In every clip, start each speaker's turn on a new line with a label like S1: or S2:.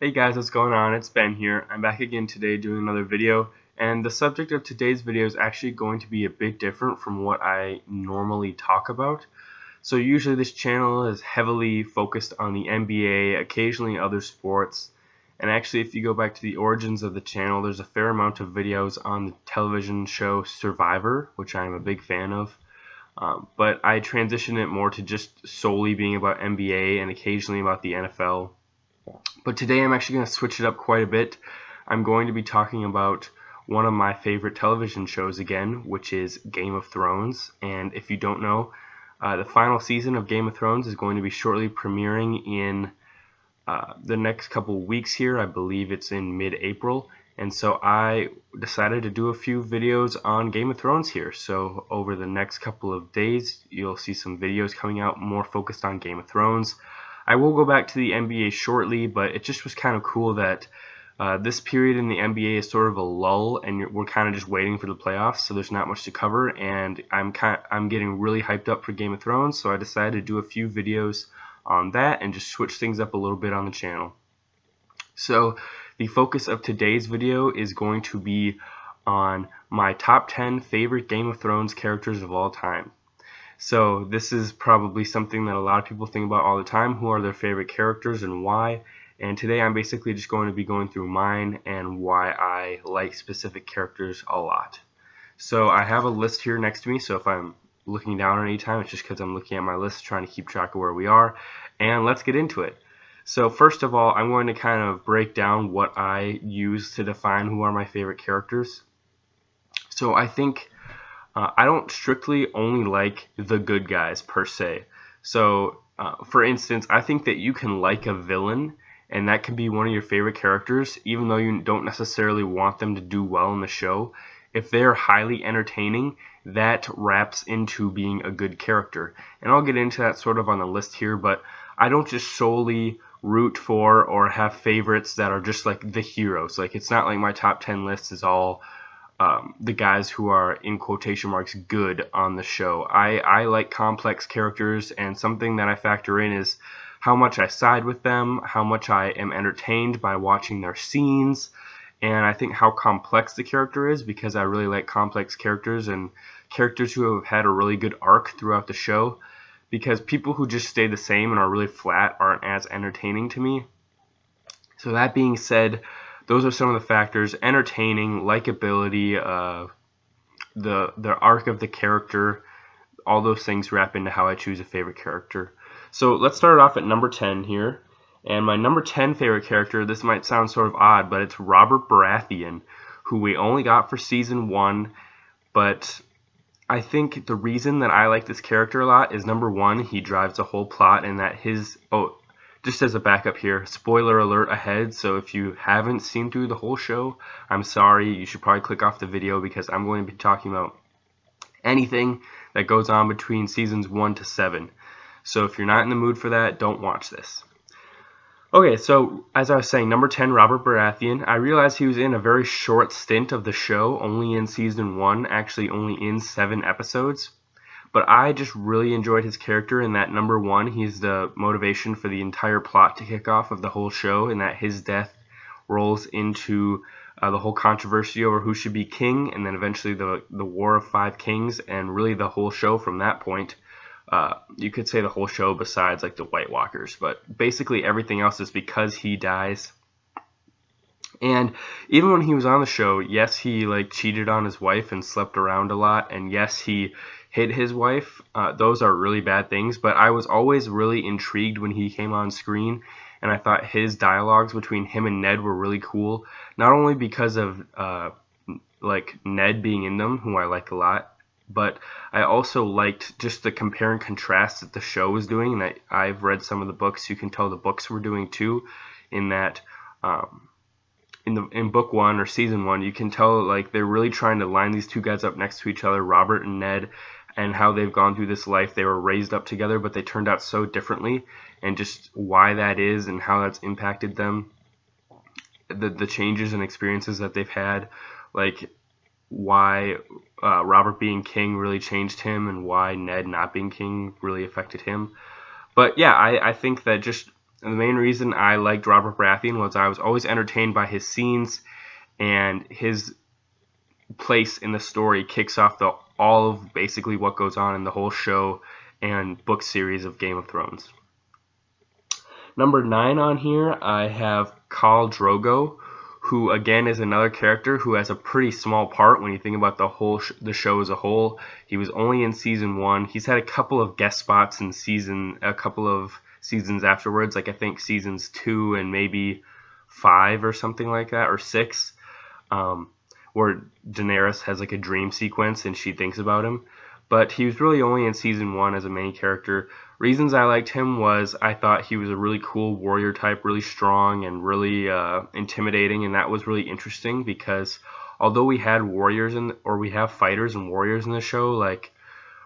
S1: Hey guys, what's going on? It's Ben here. I'm back again today doing another video, and the subject of today's video is actually going to be a bit different from what I normally talk about. So usually this channel is heavily focused on the NBA, occasionally other sports, and actually if you go back to the origins of the channel, there's a fair amount of videos on the television show Survivor, which I'm a big fan of. But I transitioned it more to just solely being about NBA and occasionally about the NFL. But today I'm actually going to switch it up quite a bit. I'm going to be talking about one of my favorite television shows again, which is Game of Thrones. And if you don't know, the final season of Game of Thrones is going to be shortly premiering in the next couple weeks here. I believe it's in mid-April. And so I decided to do a few videos on Game of Thrones here. So over the next couple of days, you'll see some videos coming out more focused on Game of Thrones. I will go back to the NBA shortly, but it just was kind of cool that this period in the NBA is sort of a lull, and we're kind of just waiting for the playoffs, so there's not much to cover. And I'm getting really hyped up for Game of Thrones, so I decided to do a few videos on that and just switch things up a little bit on the channel. So the focus of today's video is going to be on my top 10 favorite Game of Thrones characters of all time. So this is probably something that a lot of people think about all the time. Who are their favorite characters and why? And today I'm basically just going to be going through mine and why I like specific characters a lot. So I have a list here next to me, so if I'm looking down at any time, it's just because I'm looking at my list trying to keep track of where we are. And let's get into it. So first of all, I'm going to kind of break down what I use to define who are my favorite characters. So I think I don't strictly only like the good guys per se. So for instance, I think that you can like a villain and that can be one of your favorite characters even though you don't necessarily want them to do well in the show. If they're highly entertaining, that wraps into being a good character. And I'll get into that sort of on the list here, but I don't just solely root for or have favorites that are just like the heroes. Like, it's not like my top 10 list is all the guys who are in quotation marks good on the show. I like complex characters, and something that I factor in is how much I side with them, how much I am entertained by watching their scenes, and I think how complex the character is, because I really like complex characters and characters who have had a really good arc throughout the show, because people who just stay the same and are really flat aren't as entertaining to me. So that being said, those are some of the factors: entertaining, likability, the arc of the character. All those things wrap into how I choose a favorite character. So let's start off at number 10 here. And my number 10 favorite character, this might sound sort of odd, but it's Robert Baratheon, who we only got for season 1. But I think the reason that I like this character a lot is, number 1, he drives the whole plot, and that his... just as a backup here, spoiler alert ahead, so if you haven't seen through the whole show, I'm sorry, you should probably click off the video, because I'm going to be talking about anything that goes on between seasons 1 to 7. So if you're not in the mood for that, don't watch this. Okay, so as I was saying, number 10, Robert Baratheon. I realized he was in a very short stint of the show, only in season 1, actually only in 7 episodes. But I just really enjoyed his character in that, number 1, he's the motivation for the entire plot to kick off of the whole show, and that his death rolls into the whole controversy over who should be king, and then eventually the War of 5 Kings, and really the whole show from that point. You could say the whole show besides like the White Walkers, but basically everything else is because he dies. And even when he was on the show, yes, he like cheated on his wife and slept around a lot, and yes, he hit his wife. Those are really bad things, but I was always really intrigued when he came on screen, and I thought his dialogues between him and Ned were really cool, not only because of like Ned being in them, who I like a lot, but I also liked just the compare and contrast that the show was doing, and that I've read some of the books. You can tell the books were doing too, in that in book 1 or season 1, you can tell like they're really trying to line these two guys up next to each other, Robert and Ned, and how they've gone through this life. They were raised up together, but they turned out so differently, and just why that is and how that's impacted them, the changes and experiences that they've had, like why Robert being king really changed him and why Ned not being king really affected him. But yeah, I think that just And the main reason I liked Robert Baratheon was I was always entertained by his scenes, and his place in the story kicks off all of basically what goes on in the whole show and book series of Game of Thrones. Number 9 on here, I have Khal Drogo, who again is another character who has a pretty small part when you think about the show as a whole. He was only in season 1. He's had a couple of guest spots in a couple of seasons afterwards, like I think seasons 2 and maybe 5 or something like that, or 6, where Daenerys has like a dream sequence and she thinks about him. But he was really only in season 1 as a main character. Reasons I liked him was I thought he was a really cool warrior type, really strong and really intimidating, and that was really interesting because although we had we have fighters and warriors in the show, like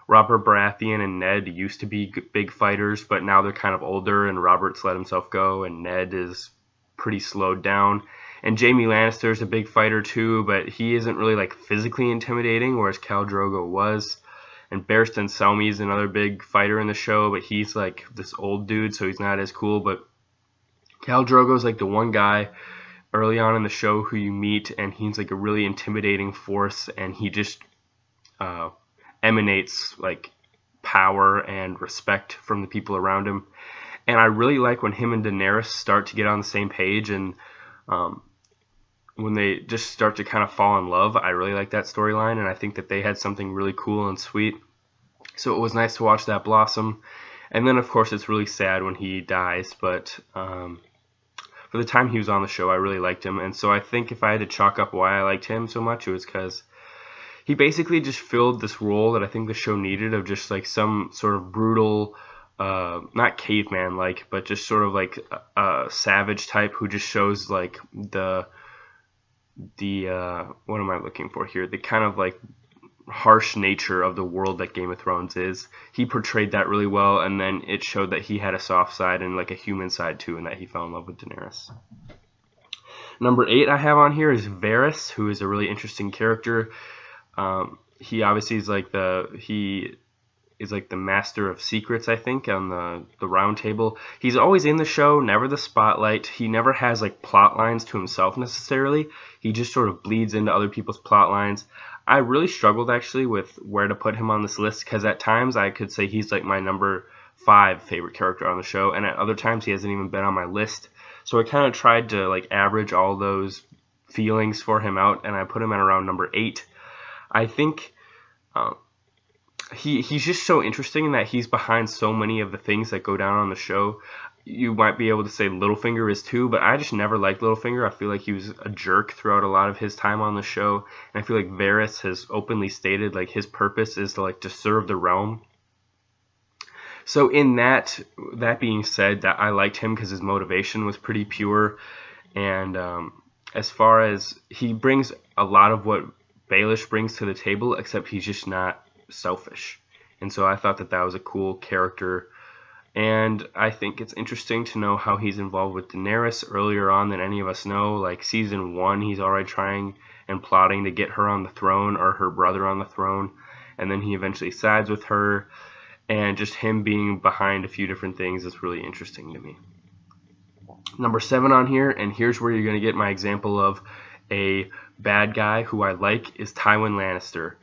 S1: Robert Baratheon and Ned used to be big fighters, but now they're kind of older and Robert's let himself go and Ned is pretty slowed down. And Jaime Lannister is a big fighter too, but he isn't really like physically intimidating, whereas Khal Drogo was. And Barristan Selmy is another big fighter in the show, but he's like this old dude, so he's not as cool. But Khal Drogo is like the one guy early on in the show who you meet, and he's like a really intimidating force, and he just emanates like power and respect from the people around him. And I really like when him and Daenerys start to get on the same page, and when they just start to kind of fall in love. I really like that storyline, and I think that they had something really cool and sweet. So it was nice to watch that blossom. And then, of course, it's really sad when he dies, but for the time he was on the show, I really liked him. And so I think if I had to chalk up why I liked him so much, it was because he basically just filled this role that I think the show needed, of just like some sort of brutal, not caveman-like, but just sort of like a savage type who just shows like the what am I looking for here? The kind of like harsh nature of the world that Game of Thrones is. He portrayed that really well, and then it showed that he had a soft side and like a human side too, and that he fell in love with Daenerys. Number 8 I have on here is Varys, who is a really interesting character. He obviously is like the master of secrets, I think, on the round table. He's always in the show, never the spotlight. He never has like plot lines to himself necessarily. He just sort of bleeds into other people's plot lines. I really struggled actually with where to put him on this list, because at times I could say he's like my number 5 favorite character on the show, and at other times he hasn't even been on my list. So I kind of tried to like average all those feelings for him out, and I put him at around number 8. I think he's just so interesting in that he's behind so many of the things that go down on the show. You might be able to say Littlefinger is too, but I just never liked Littlefinger. I feel like he was a jerk throughout a lot of his time on the show, and I feel like Varys has openly stated like his purpose is to serve the realm. So in that being said, that I liked him because his motivation was pretty pure, and as far as he brings a lot of what Baelish brings to the table, except he's just not selfish. And so I thought that was a cool character, and I think it's interesting to know how he's involved with Daenerys earlier on than any of us know. Like season 1, he's already trying and plotting to get her on the throne, or her brother on the throne, and then he eventually sides with her, and just him being behind a few different things is really interesting to me. Number 7 on here, and here's where you're going to get my example of a bad guy who I like, is Tywin Lannister.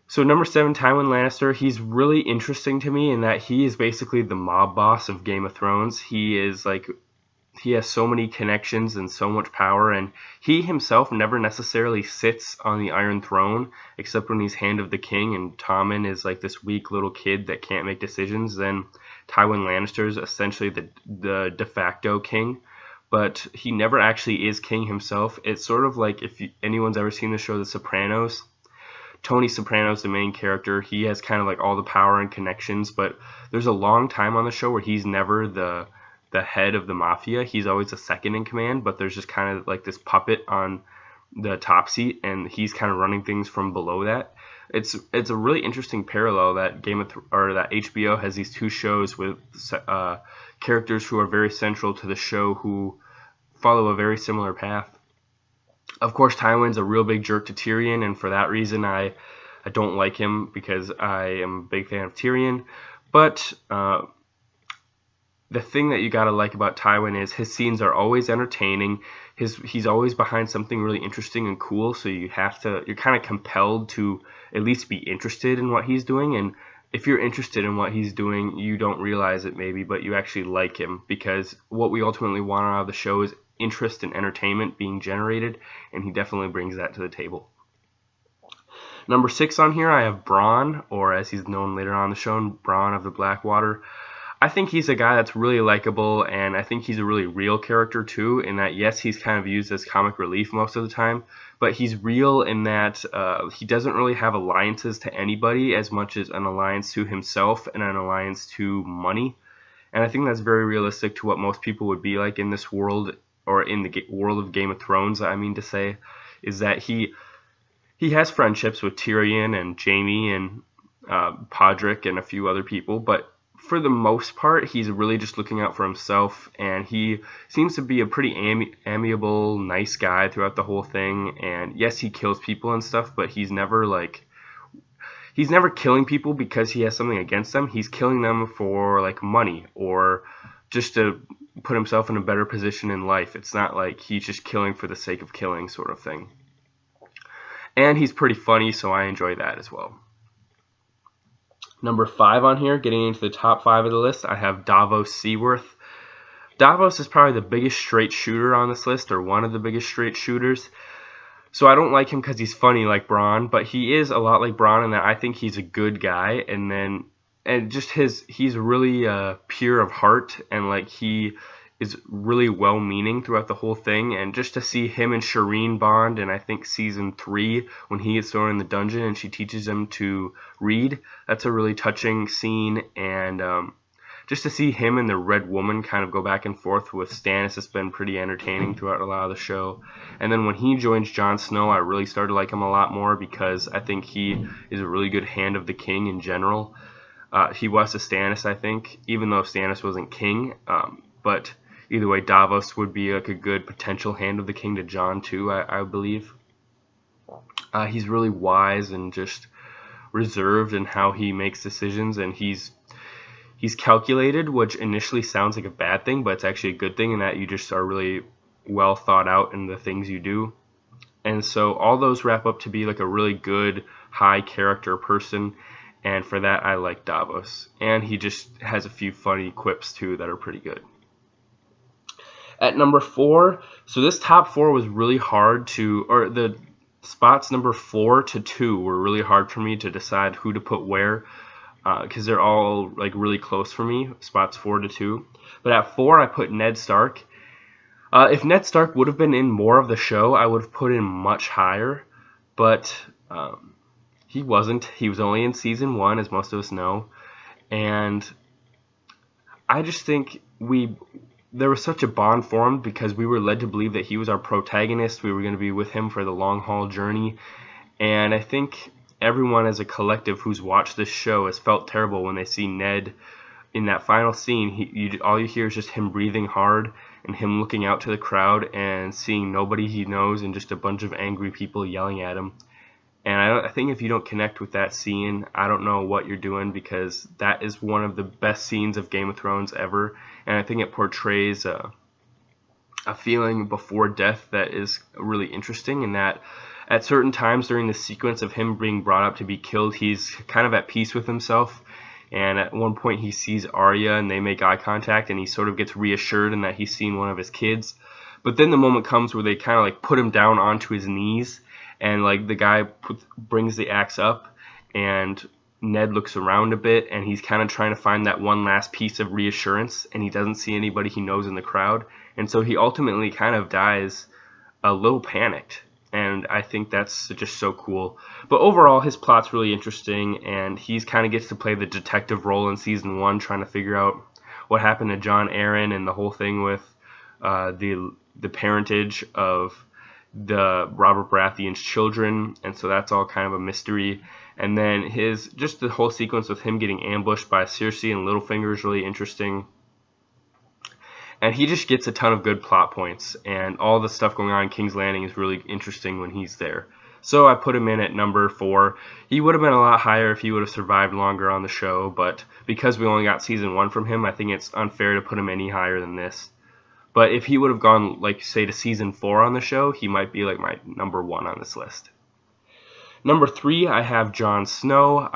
S1: So number 7, Tywin Lannister, he's really interesting to me in that he is basically the mob boss of Game of Thrones. He has so many connections and so much power, and he himself never necessarily sits on the Iron Throne, except when he's Hand of the King, and Tommen is like this weak little kid that can't make decisions. Then Tywin Lannister is essentially the de facto king, but he never actually is king himself. It's sort of like if anyone's ever seen the show The Sopranos. Tony Soprano's the main character. He has kind of like all the power and connections, but there's a long time on the show where he's never the head of the mafia. He's always a second in command, but there's just kind of like this puppet on the top seat, and he's kind of running things from below that. It's a really interesting parallel that that HBO has these two shows with characters who are very central to the show who follow a very similar path. Of course, Tywin's a real big jerk to Tyrion, and for that reason I don't like him, because I am a big fan of Tyrion. But the thing that you gotta like about Tywin is his scenes are always entertaining. He's always behind something really interesting and cool, so you're kind of compelled to at least be interested in what he's doing. And if you're interested in what he's doing, you don't realize it maybe, but you actually like him, because what we ultimately want out of the show is interest and entertainment being generated, and he definitely brings that to the table. Number 6 on here, I have Bronn, or as he's known later on in the show, Bronn of the Blackwater. I think he's a guy that's really likable, and I think he's a really real character too, in that yes, he's kind of used as comic relief most of the time, but he's real in that he doesn't really have alliances to anybody as much as an alliance to himself and an alliance to money. And I think that's very realistic to what most people would be like in this world, or in the world of Game of Thrones, I mean to say, is that he has friendships with Tyrion and Jaime and Podrick and a few other people, but for the most part, he's really just looking out for himself, and he seems to be a pretty amiable, nice guy throughout the whole thing. And yes, he kills people and stuff, but he's never killing people because he has something against them. He's killing them for like money, or just to put himself in a better position in life. It's not like he's just killing for the sake of killing sort of thing. And he's pretty funny, so I enjoy that as well. Number 5 on here, getting into the top 5 of the list, I have Davos Seaworth. Davos is probably the biggest straight shooter on this list, or one of the biggest straight shooters. So I don't like him because he's funny like Bronn, but he is a lot like Bronn in that I think he's a good guy, and just he's really pure of heart, and like he is really well-meaning throughout the whole thing. And just to see him and Shireen bond, and I think season 3 when he gets thrown in the dungeon and she teaches him to read, that's a really touching scene. And just to see him and the Red Woman kind of go back and forth with Stannis has been pretty entertaining throughout a lot of the show. And then when he joins Jon Snow, I really started to like him a lot more, because I think he is a really good hand of the king in general. He was to Stannis, I think, even though Stannis wasn't king, but either way, Davos would be like a good potential hand of the king to Jon too, I believe. He's really wise and just reserved in how he makes decisions, and he's calculated, which initially sounds like a bad thing, but it's actually a good thing in that you just are really well thought out in the things you do. And so all those wrap up to be like a really good, high character person, and for that I like Davos. And he just has a few funny quips too that are pretty good. At number 4, so this top 4 was really hard or the spots number 4 to 2 were really hard for me to decide who to put where, because they're all like really close for me, spots 4 to 2. But at 4, I put Ned Stark. If Ned Stark would have been in more of the show, I would have put him much higher, but he wasn't. He was only in season 1, as most of us know, and I just think there was such a bond formed because we were led to believe that he was our protagonist. We were going to be with him for the long haul journey. And I think everyone as a collective who's watched this show has felt terrible when they see Ned in that final scene. All you hear is just him breathing hard and him looking out to the crowd and seeing nobody he knows and just a bunch of angry people yelling at him. And I think if you don't connect with that scene, I don't know what you're doing, because that is one of the best scenes of Game of Thrones ever. And I think it portrays a feeling before death that is really interesting, in that at certain times during the sequence of him being brought up to be killed, he's kind of at peace with himself. And at one point he sees Arya and they make eye contact, and he sort of gets reassured in that he's seen one of his kids. But then the moment comes where they kind of like put him down onto his knees, and like the guy brings the axe up, and Ned looks around a bit, and he's kind of trying to find that one last piece of reassurance, and he doesn't see anybody he knows in the crowd, and so he ultimately kind of dies a little panicked. And I think that's just so cool. But overall, his plot's really interesting, and he's kind of gets to play the detective role in season 1, trying to figure out what happened to Jon Arryn and the whole thing with the parentage of the Robert Baratheon's children, and so that's all kind of a mystery. And then just the whole sequence with him getting ambushed by Cersei and Littlefinger is really interesting. And he just gets a ton of good plot points, and all the stuff going on in King's Landing is really interesting when he's there. So I put him in at number 4. He would have been a lot higher if he would have survived longer on the show, but because we only got season 1 from him, I think it's unfair to put him any higher than this. But if he would have gone, like, say, to season 4 on the show, he might be like my number 1 on this list. Number 3, I have Jon Snow.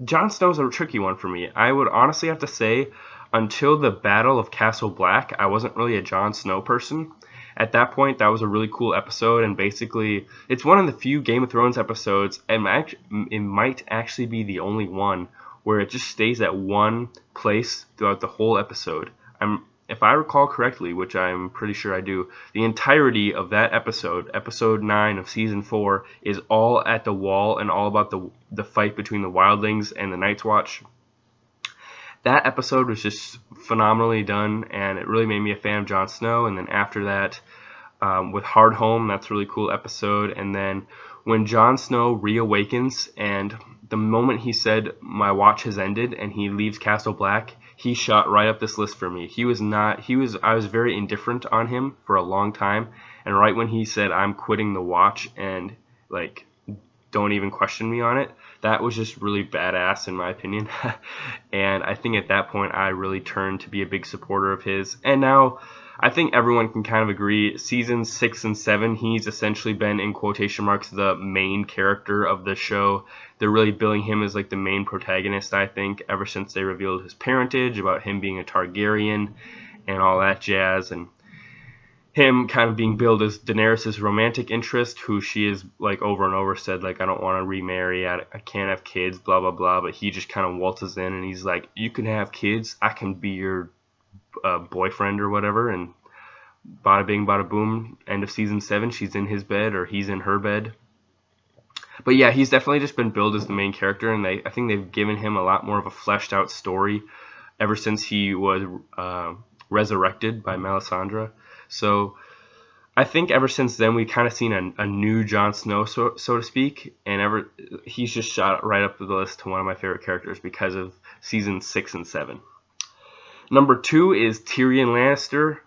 S1: Jon Snow's a tricky one for me. I would honestly have to say, until the Battle of Castle Black, I wasn't really a Jon Snow person. At that point, that was a really cool episode, and basically, it's one of the few Game of Thrones episodes, and it might actually be the only one, where it just stays at one place throughout the whole episode. If I recall correctly, which I'm pretty sure I do, the entirety of that episode, episode 9 of season 4, is all at the Wall and all about the fight between the Wildlings and the Night's Watch. That episode was just phenomenally done, and it really made me a fan of Jon Snow. And then after that, with Hardhome, that's a really cool episode. And then when Jon Snow reawakens, and the moment he said, "My watch has ended," and he leaves Castle Black, he shot right up this list for me. I was very indifferent on him for a long time, and right when he said, "I'm quitting the watch," and like, don't even question me on it, that was just really badass in my opinion. And I think at that point I really turned to be a big supporter of his. And now I think everyone can kind of agree, seasons 6 and 7, he's essentially been, in quotation marks, the main character of the show. They're really billing him as like the main protagonist, I think, ever since they revealed his parentage, about him being a Targaryen and all that jazz, and him kind of being billed as Daenerys' romantic interest, who she is, like, over and over said, like, I don't want to remarry, I can't have kids, blah, blah, blah, but he just kind of waltzes in and he's like, you can have kids, I can be your boyfriend or whatever, and bada bing, bada boom, end of season 7, she's in his bed, or he's in her bed. But yeah, he's definitely just been billed as the main character, and I think they've given him a lot more of a fleshed out story ever since he was resurrected by Melisandre. So I think ever since then we've kind of seen a new Jon Snow, so to speak, and he's just shot right up the list to one of my favorite characters because of seasons 6 and 7. Number 2 is Tyrion Lannister.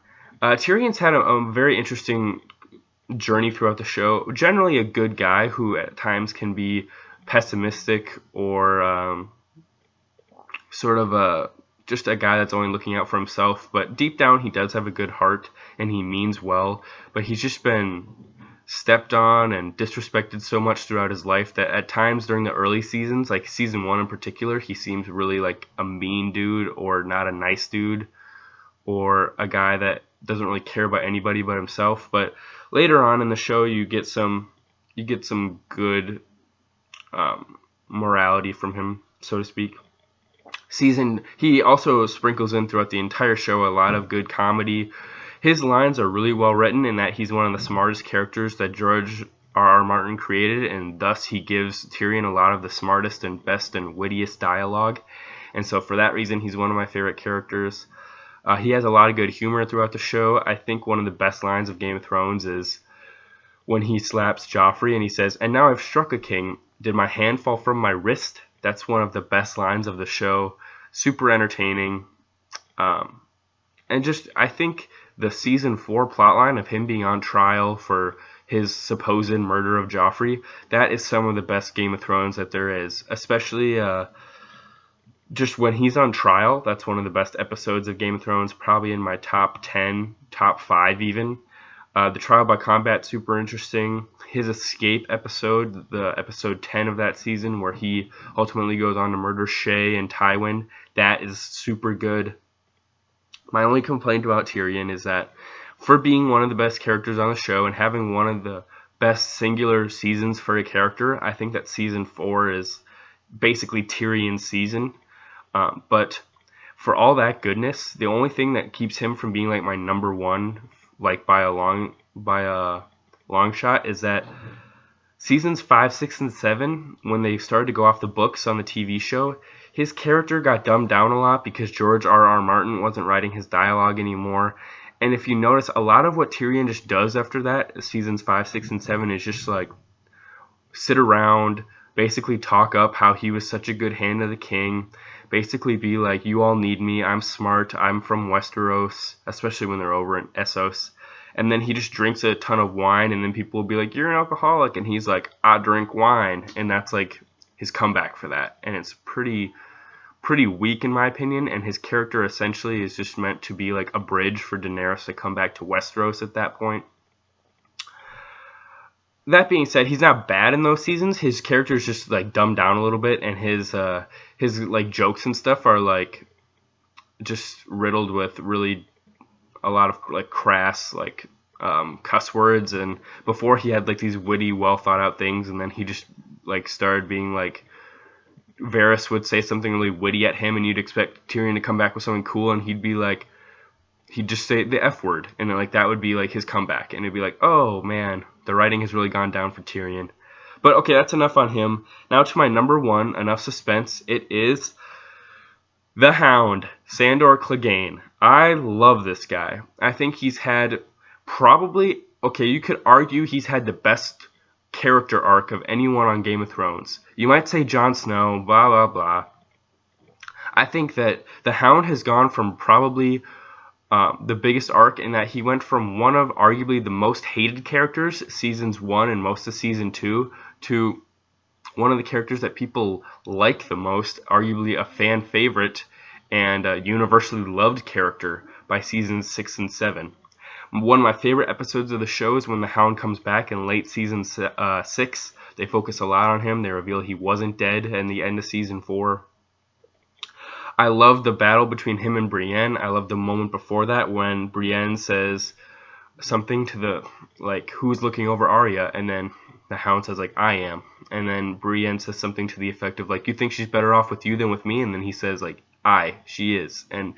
S1: Tyrion's had a very interesting journey throughout the show. Generally a good guy who at times can be pessimistic or sort of just a guy that's only looking out for himself, but deep down he does have a good heart and he means well, but he's just been stepped on and disrespected so much throughout his life that at times during the early seasons, like season 1 in particular, he seems really like a mean dude or not a nice dude or a guy that doesn't really care about anybody but himself. But later on in the show you get some good morality from him, so to speak. He also sprinkles in throughout the entire show a lot of good comedy. His lines are really well written in that he's one of the smartest characters that George R.R. Martin created, and thus he gives Tyrion a lot of the smartest and best and wittiest dialogue. And so for that reason, he's one of my favorite characters. He has a lot of good humor throughout the show. I think one of the best lines of Game of Thrones is when he slaps Joffrey and he says, "And now I've struck a king. Did my hand fall from my wrist?" That's one of the best lines of the show. Super entertaining. And just, I think the season 4 plotline of him being on trial for his supposed murder of Joffrey, that is some of the best Game of Thrones that there is. Especially just when he's on trial, that's one of the best episodes of Game of Thrones, probably in my top 10, top 5 even. The trial by combat, super interesting. His escape episode, the episode 10 of that season, where he ultimately goes on to murder Shay and Tywin, that is super good. My only complaint about Tyrion is that for being one of the best characters on the show and having one of the best singular seasons for a character, I think that season 4 is basically Tyrion's season. But for all that goodness, the only thing that keeps him from being like my number 1, like by a long shot, is that seasons 5, 6, and 7, when they started to go off the books on the TV show, his character got dumbed down a lot because George R.R. Martin wasn't writing his dialogue anymore. And if you notice, a lot of what Tyrion just does after that, seasons 5, 6, and 7, is just like sit around, basically talk up how he was such a good hand of the king, basically be like, you all need me, I'm smart, I'm from Westeros, especially when they're over in Essos. and then he just drinks a ton of wine, and then people will be like, "You're an alcoholic," and he's like, "I drink wine," and that's like his comeback for that, and it's pretty weak in my opinion, and his character essentially is just meant to be like a bridge for Daenerys to come back to Westeros at that point. That being said, he's not bad in those seasons. His character is just like dumbed down a little bit, and his like jokes and stuff are like just riddled with really a lot of like crass like cuss words. And before he had like these witty, well thought out things, and then he just like started being like, Varys would say something really witty at him, and you'd expect Tyrion to come back with something cool, and he'd be like, he'd just say the F word, and then like that would be like his comeback, and it'd be like, oh man, the writing has really gone down for Tyrion. But okay, that's enough on him. Now to my number one, enough suspense. It is the Hound, Sandor Clegane. I love this guy. I think he's had probably, okay, you could argue he's had the best character arc of anyone on Game of Thrones. You might say Jon Snow, blah, blah, blah. I think that the Hound has gone from probably the biggest arc in that he went from one of arguably the most hated characters, seasons 1 and most of season 2, to one of the characters that people like the most, arguably a fan favorite and a universally loved character by seasons 6 and 7. One of my favorite episodes of the show is when the Hound comes back in late season 6. They focus a lot on him. They reveal he wasn't dead in the end of season 4. I love the battle between him and Brienne. I love the moment before that when Brienne says something to the, like, who's looking over Arya, and then the Hound says, like, I am. And then Brienne says something to the effect of, like, you think she's better off with you than with me? And then he says, like, she is. And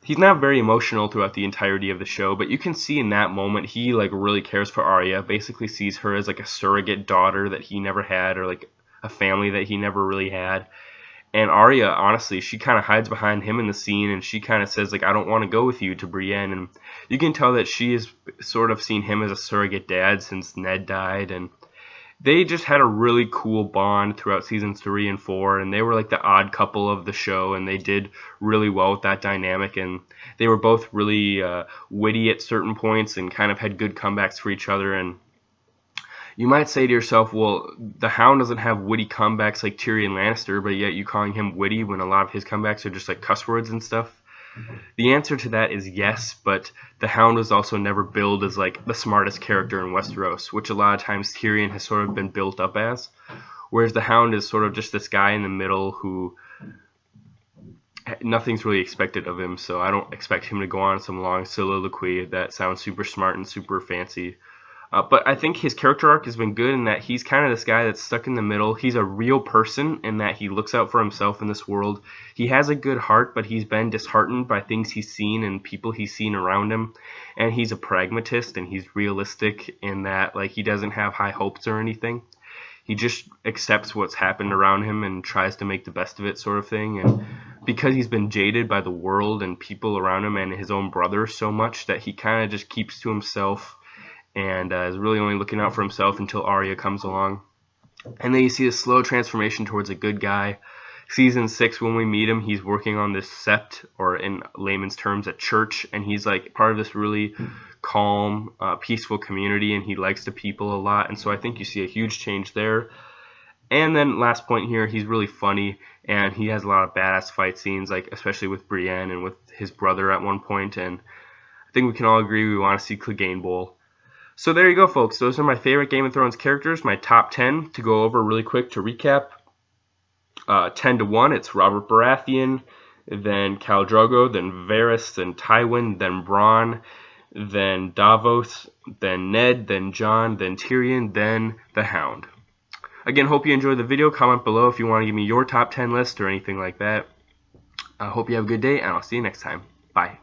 S1: he's not very emotional throughout the entirety of the show, but you can see in that moment he, like, really cares for Arya, basically sees her as, like, a surrogate daughter that he never had, or, like, a family that he never really had. And Arya, honestly, she kind of hides behind him in the scene, and she kind of says, like, I don't want to go with you to Brienne. And you can tell that she has sort of seen him as a surrogate dad since Ned died. And they just had a really cool bond throughout seasons 3 and 4. And they were like the odd couple of the show, and they did really well with that dynamic. And they were both really witty at certain points and kind of had good comebacks for each other. And you might say to yourself, well, the Hound doesn't have witty comebacks like Tyrion Lannister, but yet you calling him witty when a lot of his comebacks are just like cuss words and stuff? The answer to that is yes, but the Hound was also never billed as like the smartest character in Westeros, which a lot of times Tyrion has sort of been built up as, whereas the Hound is sort of just this guy in the middle who nothing's really expected of him, so I don't expect him to go on some long soliloquy that sounds super smart and super fancy. But I think his character arc has been good in that he's kind of this guy that's stuck in the middle. He's a real person in that he looks out for himself in this world. He has a good heart, but he's been disheartened by things he's seen and people he's seen around him. And he's a pragmatist, and he's realistic in that, like, he doesn't have high hopes or anything. He just accepts what's happened around him and tries to make the best of it, sort of thing. And because he's been jaded by the world and people around him and his own brother so much, that he kind of just keeps to himself and is really only looking out for himself until Arya comes along. And then you see a slow transformation towards a good guy. Season 6, when we meet him, he's working on this sept, or in layman's terms, a church, and he's like part of this really calm, peaceful community, and he likes the people a lot, and so I think you see a huge change there. And then last point here, he's really funny, and he has a lot of badass fight scenes, like especially with Brienne and with his brother at one point, and I think we can all agree we want to see Clegane Bowl. So there you go, folks. Those are my favorite Game of Thrones characters, my top 10 to go over really quick to recap. 10 to 1, it's Robert Baratheon, then Khal Drogo, then Varys, then Tywin, then Bronn, then Davos, then Ned, then Jon, then Tyrion, then the Hound. Again, hope you enjoyed the video. Comment below if you want to give me your top 10 list or anything like that. I hope you have a good day, and I'll see you next time. Bye.